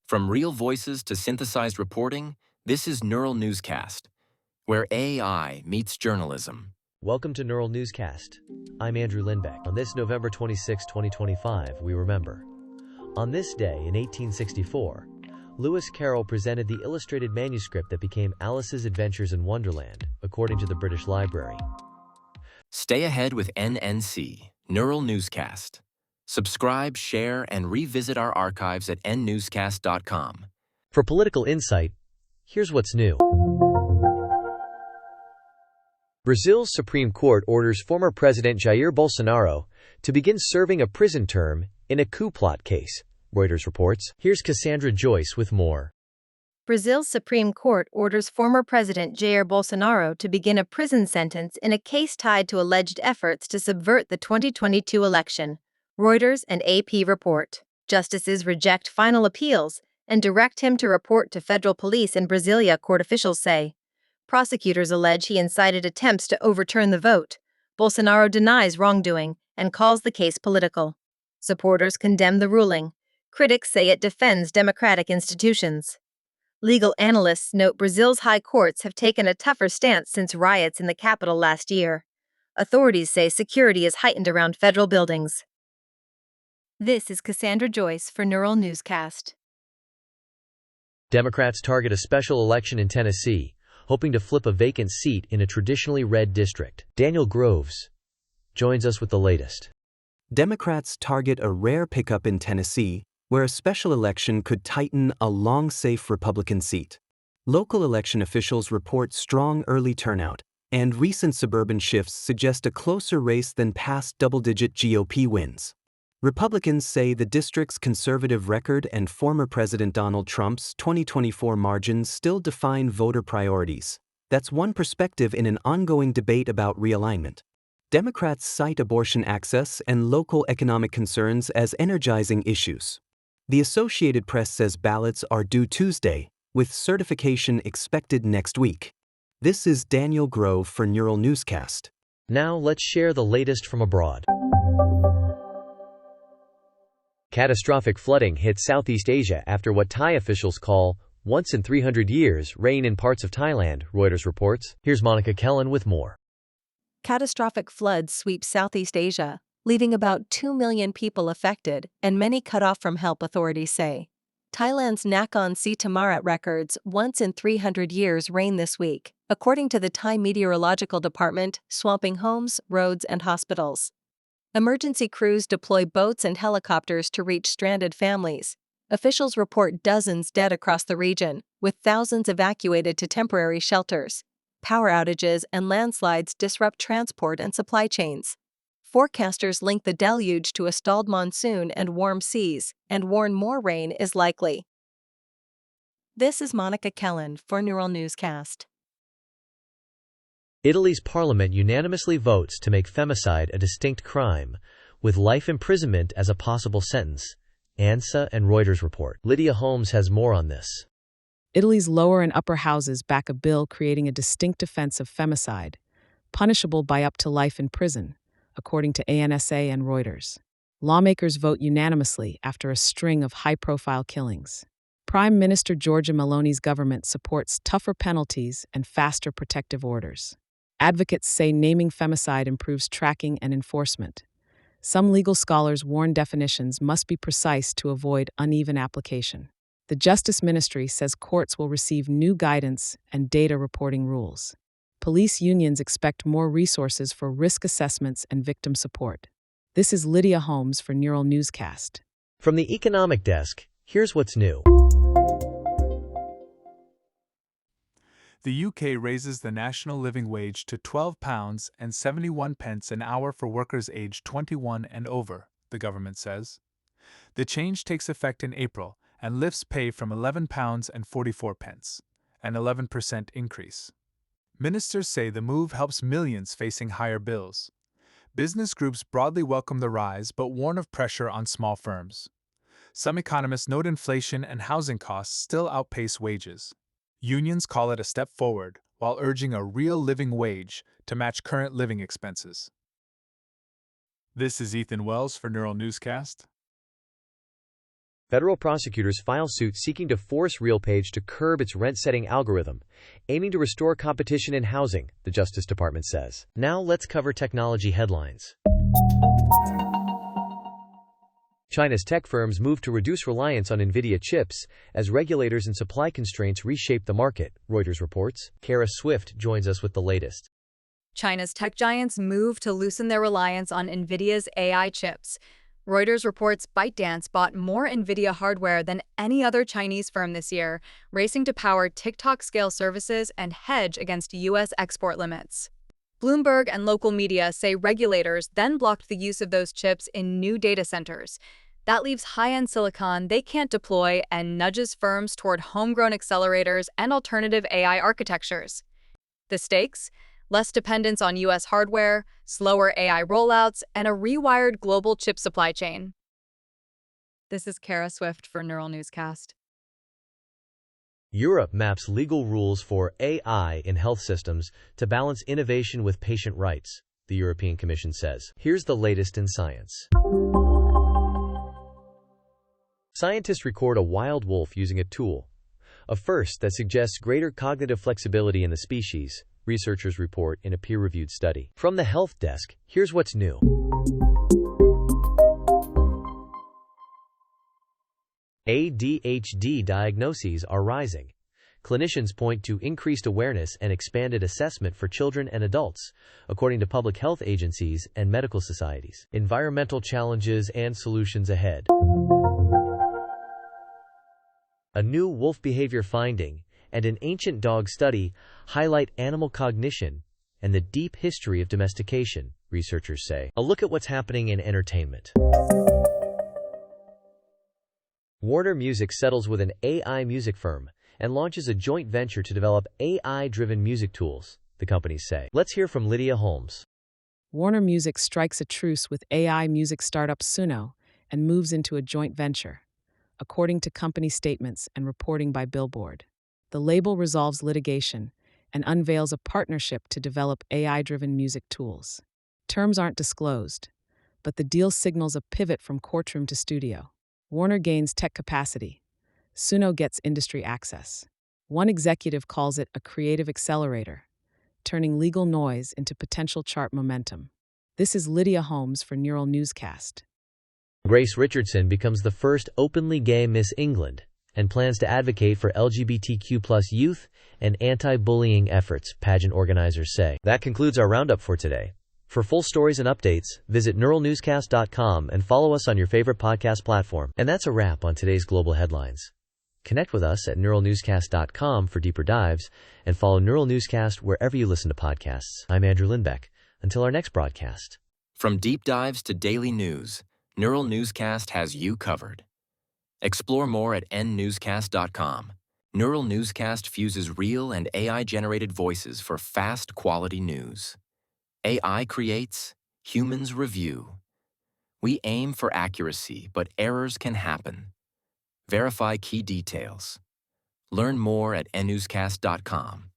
From real voices to synthesized reporting, this is Neural Newscast, where AI meets journalism. Welcome to Neural Newscast. I'm Andrew Lindbeck. On this November 26, 2025, we remember. On this day in 1864, Lewis Carroll presented the illustrated manuscript that became Alice's Adventures in Wonderland, according to the British Library. Stay ahead with NNC, Neural Newscast. Subscribe, share, and revisit our archives at nnewscast.com. For political insight, here's what's new. Brazil's Supreme Court orders former President Jair Bolsonaro to begin serving a prison term in a coup plot case, Reuters reports. Here's Cassandra Joyce with more. Brazil's Supreme Court orders former President Jair Bolsonaro to begin a prison sentence in a case tied to alleged efforts to subvert the 2022 election, Reuters and AP report. Justices reject final appeals and direct him to report to federal police in Brasilia, court officials say. Prosecutors allege he incited attempts to overturn the vote. Bolsonaro denies wrongdoing and calls the case political. Supporters condemn the ruling. Critics say it defends democratic institutions. Legal analysts note Brazil's high courts have taken a tougher stance since riots in the capital last year. Authorities say security is heightened around federal buildings. This is Cassandra Joyce for Neural Newscast. Democrats target a special election in Tennessee, hoping to flip a vacant seat in a traditionally red district. Daniel Groves joins us with the latest. Democrats target a rare pickup in Tennessee, where a special election could tighten a long-safe Republican seat. Local election officials report strong early turnout, and recent suburban shifts suggest a closer race than past double-digit GOP wins. Republicans say the district's conservative record and former President Donald Trump's 2024 margins still define voter priorities. That's one perspective in an ongoing debate about realignment. Democrats cite abortion access and local economic concerns as energizing issues. The Associated Press says ballots are due Tuesday, with certification expected next week. This is Daniel Grove for Neural Newscast. Now let's share the latest from abroad. Catastrophic flooding hit Southeast Asia after what Thai officials call once in 300 years rain in parts of Thailand, Reuters reports. Here's Monica Kellen with more. Catastrophic floods sweep Southeast Asia, leaving about 2 million people affected and many cut off from help, authorities say. Thailand's Nakhon Si Thammarat records once in 300 years rain this week, according to the Thai Meteorological Department, swamping homes, roads, and hospitals. Emergency crews deploy boats and helicopters to reach stranded families. Officials report dozens dead across the region, with thousands evacuated to temporary shelters. Power outages and landslides disrupt transport and supply chains. Forecasters link the deluge to a stalled monsoon and warm seas, and warn more rain is likely. This is Monica Kellen for Neural Newscast. Italy's parliament unanimously votes to make femicide a distinct crime, with life imprisonment as a possible sentence, ANSA and Reuters report. Lydia Holmes has more on this. Italy's lower and upper houses back a bill creating a distinct offense of femicide, punishable by up to life in prison, according to ANSA and Reuters. Lawmakers vote unanimously after a string of high-profile killings. Prime Minister Giorgia Meloni's government supports tougher penalties and faster protective orders. Advocates say naming femicide improves tracking and enforcement. Some legal scholars warn definitions must be precise to avoid uneven application. The Justice Ministry says courts will receive new guidance and data reporting rules. Police unions expect more resources for risk assessments and victim support. This is Lydia Holmes for Neural Newscast. From the Economic Desk, here's what's new. The UK raises the national living wage to £12.71 an hour for workers aged 21 and over, the government says. The change takes effect in April and lifts pay from £11.44, an 11% increase. Ministers say the move helps millions facing higher bills. Business groups broadly welcome the rise but warn of pressure on small firms. Some economists note inflation and housing costs still outpace wages. Unions call it a step forward, while urging a real living wage to match current living expenses. This is Ethan Wells for Neural Newscast. Federal prosecutors file suit seeking to force RealPage to curb its rent-setting algorithm, aiming to restore competition in housing, the Justice Department says. Now let's cover technology headlines. China's tech firms move to reduce reliance on Nvidia chips as regulators and supply constraints reshape the market, Reuters reports. Kara Swift joins us with the latest. China's tech giants move to loosen their reliance on Nvidia's AI chips. Reuters reports ByteDance bought more Nvidia hardware than any other Chinese firm this year, racing to power TikTok-scale services and hedge against U.S. export limits. Bloomberg and local media say regulators then blocked the use of those chips in new data centers. That leaves high-end silicon they can't deploy and nudges firms toward homegrown accelerators and alternative AI architectures. The stakes? Less dependence on U.S. hardware, slower AI rollouts, and a rewired global chip supply chain. This is Kara Swift for Neural Newscast. Europe maps legal rules for AI in health systems to balance innovation with patient rights, the European Commission says. Here's the latest in science. Scientists record a wild wolf using a tool, a first that suggests greater cognitive flexibility in the species, researchers report in a peer-reviewed study. From the Health Desk, here's what's new. ADHD diagnoses are rising. Clinicians point to increased awareness and expanded assessment for children and adults, according to public health agencies and medical societies. Environmental challenges and solutions ahead. A new wolf behavior finding and an ancient dog study highlight animal cognition and the deep history of domestication, researchers say. A look at what's happening in entertainment. Warner Music settles with an AI music firm and launches a joint venture to develop AI-driven music tools, the companies say. Let's hear from Lydia Holmes. Warner Music strikes a truce with AI music startup Suno and moves into a joint venture, according to company statements and reporting by Billboard. The label resolves litigation and unveils a partnership to develop AI-driven music tools. Terms aren't disclosed, but the deal signals a pivot from courtroom to studio. Warner gains tech capacity. Suno gets industry access. One executive calls it a creative accelerator, turning legal noise into potential chart momentum. This is Lydia Holmes for Neural Newscast. Grace Richardson becomes the first openly gay Miss England and plans to advocate for LGBTQ+ youth and anti-bullying efforts, pageant organizers say. That concludes our roundup for today. For full stories and updates, visit neuralnewscast.com and follow us on your favorite podcast platform. And that's a wrap on today's global headlines. Connect with us at neuralnewscast.com for deeper dives and follow Neural Newscast wherever you listen to podcasts. I'm Andrew Lindbeck. Until our next broadcast. From deep dives to daily news, Neural Newscast has you covered. Explore more at nnewscast.com. Neural Newscast fuses real and AI-generated voices for fast, quality news. AI creates, humans review. We aim for accuracy, but errors can happen. Verify key details. Learn more at nnewscast.com.